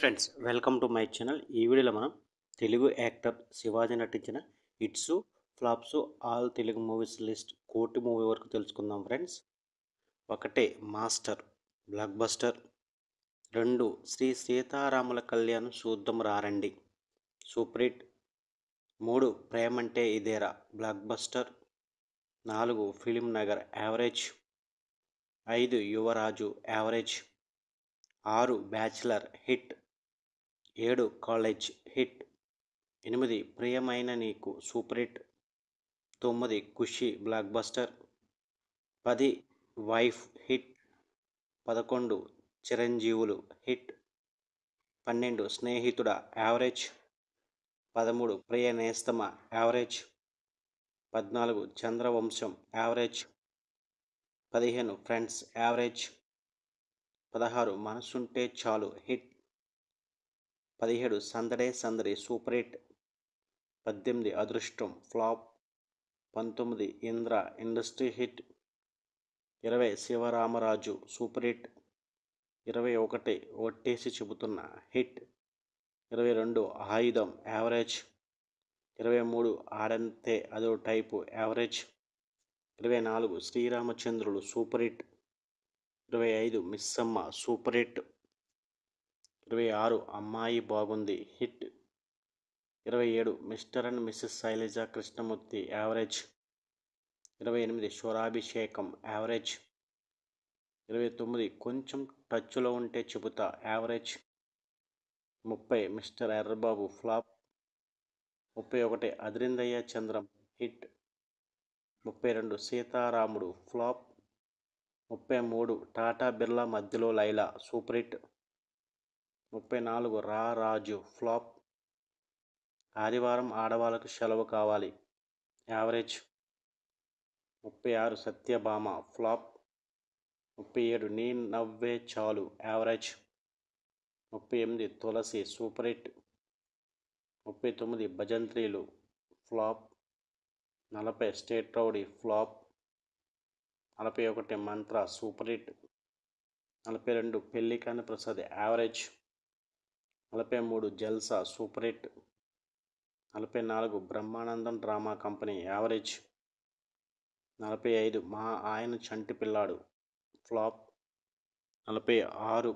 Friends, welcome to my channel. ఈ వీడియోలో మనం తెలుగు యాక్టర్ శివాజీ నటించిన hits, flops all Telugu movies list కోటి మూవీ వరకు తెలుసుకుందాం ఫ్రెండ్స్. 1 Master blockbuster. 2 Sri Seetharamula Kalyanam Chooddam Raarandi super hit. 3 Premante Idera blockbuster. 4 Film Nagar average. 5 Yuvaraju average. 6 Bachelor hit. 7 College hit. 8 Priyamaina Neeku super hit. 9 Kushi blockbuster. 10 Wife hit. 11 Chiranjeevulu hit. 12 స్నేహితుడ average. 13 ప్రియ నేస్తమ average. 14 చంద్రవంశం average. 15 friends average. 16 మనసుంటే చాలు hit. 17 సందడే సందడి super hit. 18 అదృష్టం flop. 19 Indra industry hit. 20 Sivaramaraju super hit. 21 ఒట్టేసి చెబుతున్న hit. 22 ఆయుధం average. 23 Aadante Ado Type average. 24 Sriramachandrulu super hit. 25 Missamma super hit. 26 Ammayi Bagundi hit. 27 Mr and Mrs Sailaja Krishnamurthy average. 28 Swarabhishekam average. 29 Konchem టచ్లో Unte Chebutha average. 30 Mr Errababu flop. 31 Adirindayya Chandram hit. 32 Seetharamudu flop. 33 Tata Birla Madhyalo Laila super hit. 34 రా రాజు ఫ్లాప్. ఆదివారం ఆడవాళ్ళకు సెలవు కావాలి average. 36 Satyabhama flop. 37 Nee Navve Chalu average. 38 Tulasi super hit. 39 Bhajantrilu flop. 40 State Rowdy flop. 41 Mantra super hit. 42 Pellikani Prasad average. 43 Jalsa super hit. 44 Brahmanandam Drama Company average. 45 Maa Aayana Chanti Pilladu flop. 46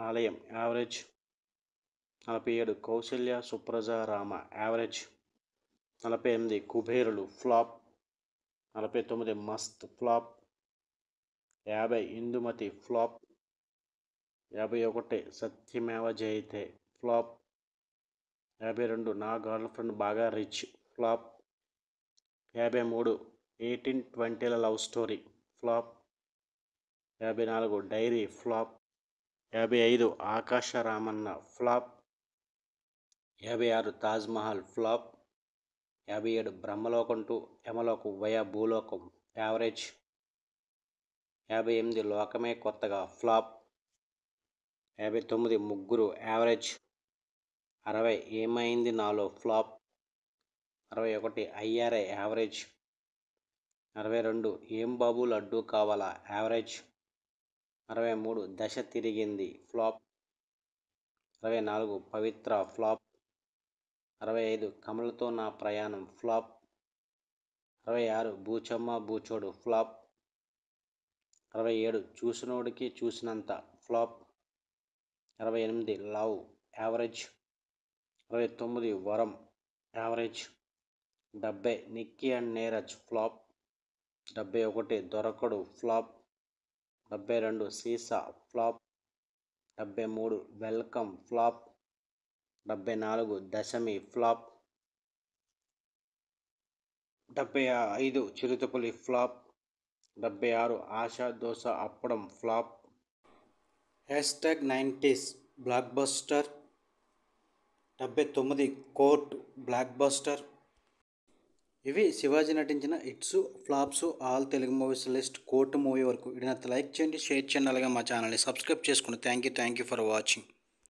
Aalayam average. 47 Kousalya Supraja Rama average. 48 Kuberulu flop. 49 Mast flop. 50 Indumati flop. 51 సత్యమేవ జయతే flop. 52 Naa girlfriend Baaga rich flop. 53 1820ల love story flop. 54 diary flop. 55 Akasa Ramanna flop. 56 Taj Mahal flop. 57 Brahmalokam to Yamalokam via Bhulokam average. 58 Lokame కొత్తగా flop. 59 ముగ్గురు average. 60 ఏమైంది నాలో flop. 61 అయ్యారే average. 62 ఏం బాబు లడ్డు కావాలా average. 63 దశ తిరిగింది ఫ్లాప్. 64 పవిత్ర ఫ్లాప్. 65 కమలతో నా ప్రయాణం ఫ్లాప్. 66 బూచమ్మ బూచోడు ఫ్లాప్. 67 చూసినోడికి చూసినంత flop. 68 love average. 69 Varam average. 70 Nikki and Neeraj flop. 71 Dorakadu flop. 72 Seesa flop. 73 Welcome flop. 74 Dasami flop. 75 Chiruthapuli flop. 76 Asha Dosa Appadam flop. #90s blockbuster. 79 Court blockbuster. ఇవి శివాజీ నటించిన hits, flops all Telugu movies list court movie వరకు. వీడియోని like చేయండి, share చేయండి, అలాగే మా ఛానల్ని సబ్స్క్రైబ్ చేసుకోండి. Thank you for watching.